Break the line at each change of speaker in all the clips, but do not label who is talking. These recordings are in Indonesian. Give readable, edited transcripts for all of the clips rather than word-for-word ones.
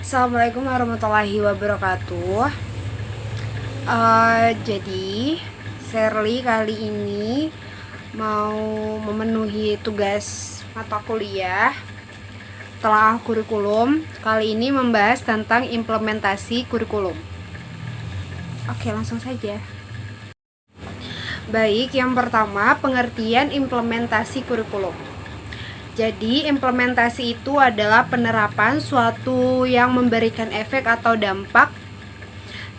Assalamualaikum warahmatullahi wabarakatuh. Jadi Shirley kali ini mau memenuhi tugas mata kuliah telah kurikulum. Kali ini membahas tentang implementasi kurikulum. Oke, langsung saja. Baik, yang pertama pengertian implementasi kurikulum. Jadi, implementasi itu adalah penerapan suatu yang memberikan efek atau dampak.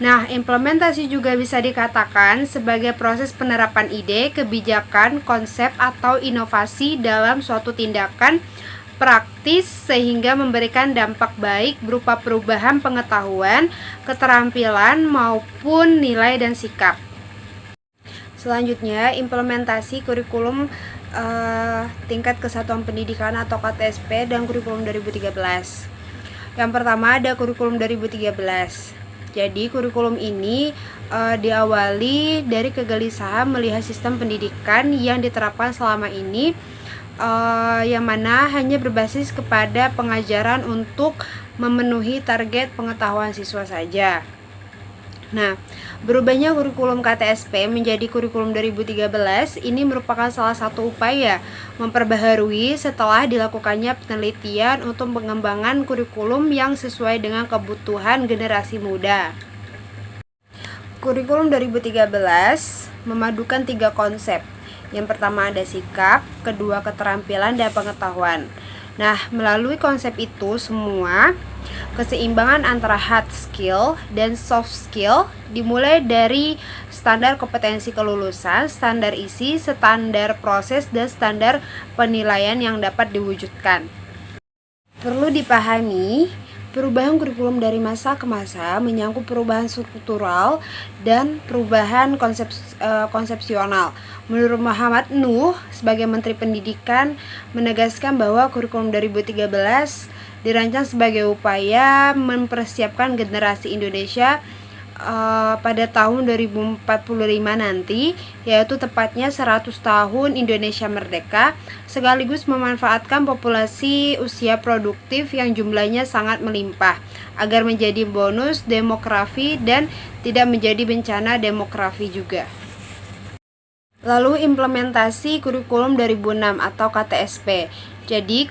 Nah, implementasi juga bisa dikatakan sebagai proses penerapan ide, kebijakan, konsep, atau inovasi dalam suatu tindakan praktis sehingga memberikan dampak baik berupa perubahan pengetahuan, keterampilan, maupun nilai dan sikap. Selanjutnya, implementasi kurikulum tingkat kesatuan pendidikan atau KTSP dan kurikulum 2013. Yang pertama ada kurikulum 2013. Jadi kurikulum ini diawali dari kegelisahan melihat sistem pendidikan yang diterapkan selama ini, yang mana hanya berbasis kepada pengajaran untuk memenuhi target pengetahuan siswa saja. Nah, berubahnya kurikulum KTSP menjadi kurikulum 2013 ini merupakan salah satu upaya memperbaharui setelah dilakukannya penelitian untuk pengembangan kurikulum yang sesuai dengan kebutuhan generasi muda. Kurikulum 2013 memadukan 3 konsep. Yang pertama ada sikap, kedua keterampilan dan pengetahuan. Nah, melalui konsep itu semua, keseimbangan antara hard skill dan soft skill dimulai dari standar kompetensi kelulusan, standar isi, standar proses, dan standar penilaian yang dapat diwujudkan. Perlu dipahami, perubahan kurikulum dari masa ke masa menyangkut perubahan struktural dan perubahan konsepsional. Menurut Muhammad Nuh, sebagai Menteri Pendidikan, menegaskan bahwa kurikulum 2013 dirancang sebagai upaya mempersiapkan generasi Indonesia pada tahun 2045 nanti, yaitu tepatnya 100 tahun Indonesia merdeka, sekaligus memanfaatkan populasi usia produktif yang jumlahnya sangat melimpah agar menjadi bonus demografi dan tidak menjadi bencana demografi juga. Lalu implementasi kurikulum 2006 atau KTSP. Jadi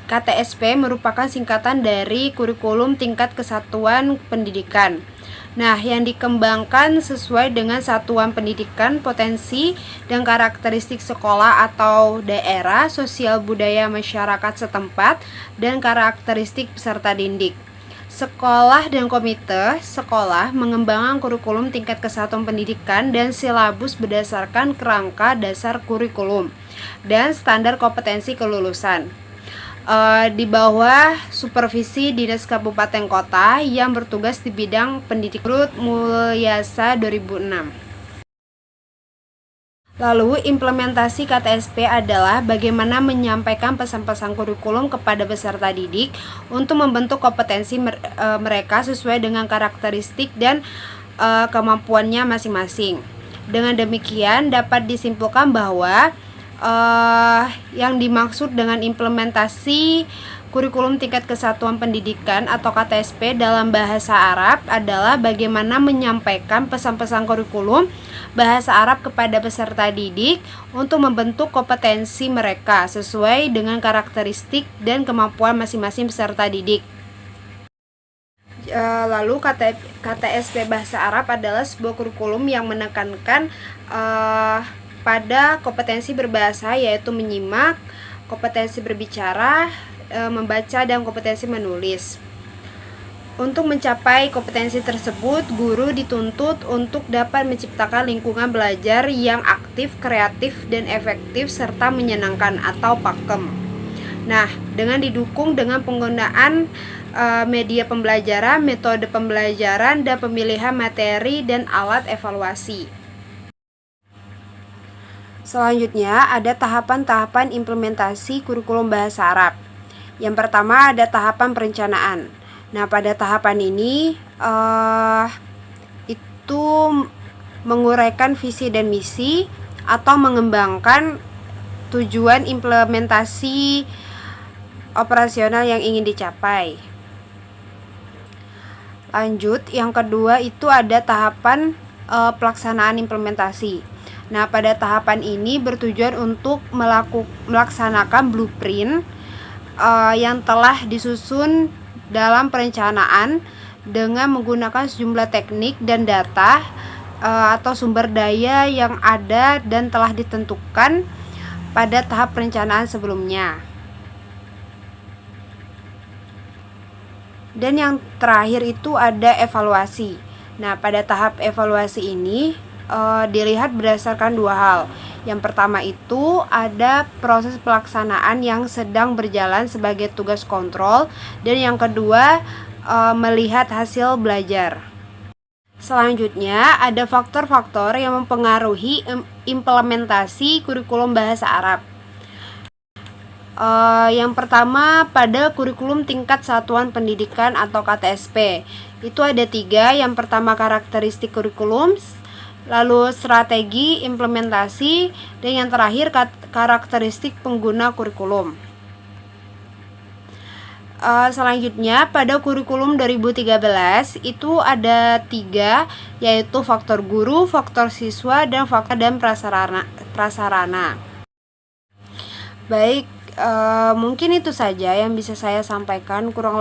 KTSP merupakan singkatan dari kurikulum tingkat kesatuan pendidikan. Nah, yang dikembangkan sesuai dengan satuan pendidikan, potensi, dan karakteristik sekolah atau daerah, sosial budaya masyarakat setempat, dan karakteristik peserta didik. Sekolah dan komite sekolah mengembangkan kurikulum tingkat kesatuan pendidikan dan silabus berdasarkan kerangka dasar kurikulum dan standar kompetensi kelulusan, di bawah supervisi Dinas Kabupaten Kota yang bertugas di bidang pendidikan menurut Mulyasa 2006. Lalu, implementasi KTSP adalah bagaimana menyampaikan pesan-pesan kurikulum kepada peserta didik untuk membentuk kompetensi mereka sesuai dengan karakteristik dan kemampuannya masing-masing. Dengan demikian, dapat disimpulkan bahwa yang dimaksud dengan implementasi kurikulum tingkat kesatuan pendidikan atau KTSP dalam bahasa Arab adalah bagaimana menyampaikan pesan-pesan kurikulum bahasa Arab kepada peserta didik untuk membentuk kompetensi mereka sesuai dengan karakteristik dan kemampuan masing-masing peserta didik. Lalu KTSP bahasa Arab adalah sebuah kurikulum yang menekankan pada kompetensi berbahasa, yaitu menyimak, kompetensi berbicara, membaca, dan kompetensi menulis. Untuk mencapai kompetensi tersebut, guru dituntut untuk dapat menciptakan lingkungan belajar yang aktif, kreatif, dan efektif serta menyenangkan atau pakem. Nah, dengan didukung dengan penggunaan media pembelajaran, metode pembelajaran, dan pemilihan materi dan alat evaluasi. Selanjutnya, ada tahapan-tahapan implementasi kurikulum bahasa Arab. Yang pertama ada tahapan perencanaan. Nah, pada tahapan ini itu menguraikan visi dan misi atau mengembangkan tujuan implementasi operasional yang ingin dicapai. Lanjut, yang kedua itu ada tahapan pelaksanaan implementasi. Nah, pada tahapan ini bertujuan untuk melaksanakan blueprint yang telah disusun dalam perencanaan dengan menggunakan sejumlah teknik dan data atau sumber daya yang ada dan telah ditentukan pada tahap perencanaan sebelumnya. Dan yang terakhir itu ada evaluasi. Nah, pada tahap evaluasi ini dilihat berdasarkan dua hal. Yang pertama itu ada proses pelaksanaan yang sedang berjalan sebagai tugas kontrol, dan yang kedua melihat hasil belajar. Selanjutnya ada faktor-faktor yang mempengaruhi implementasi kurikulum bahasa Arab. Yang pertama, pada kurikulum tingkat satuan pendidikan atau KTSP itu ada 3. Yang pertama karakteristik kurikulum, lalu strategi implementasi, dan yang terakhir karakteristik pengguna kurikulum. Selanjutnya pada kurikulum 2013 itu ada 3, yaitu faktor guru, faktor siswa, dan faktor dan prasarana. Baik, mungkin itu saja yang bisa saya sampaikan. Kurang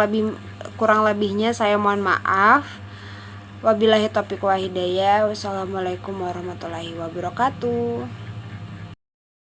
lebihnya saya mohon maaf. Wabillahi taufiq wa hidayah. Wassalamualaikum warahmatullahi wabarakatuh.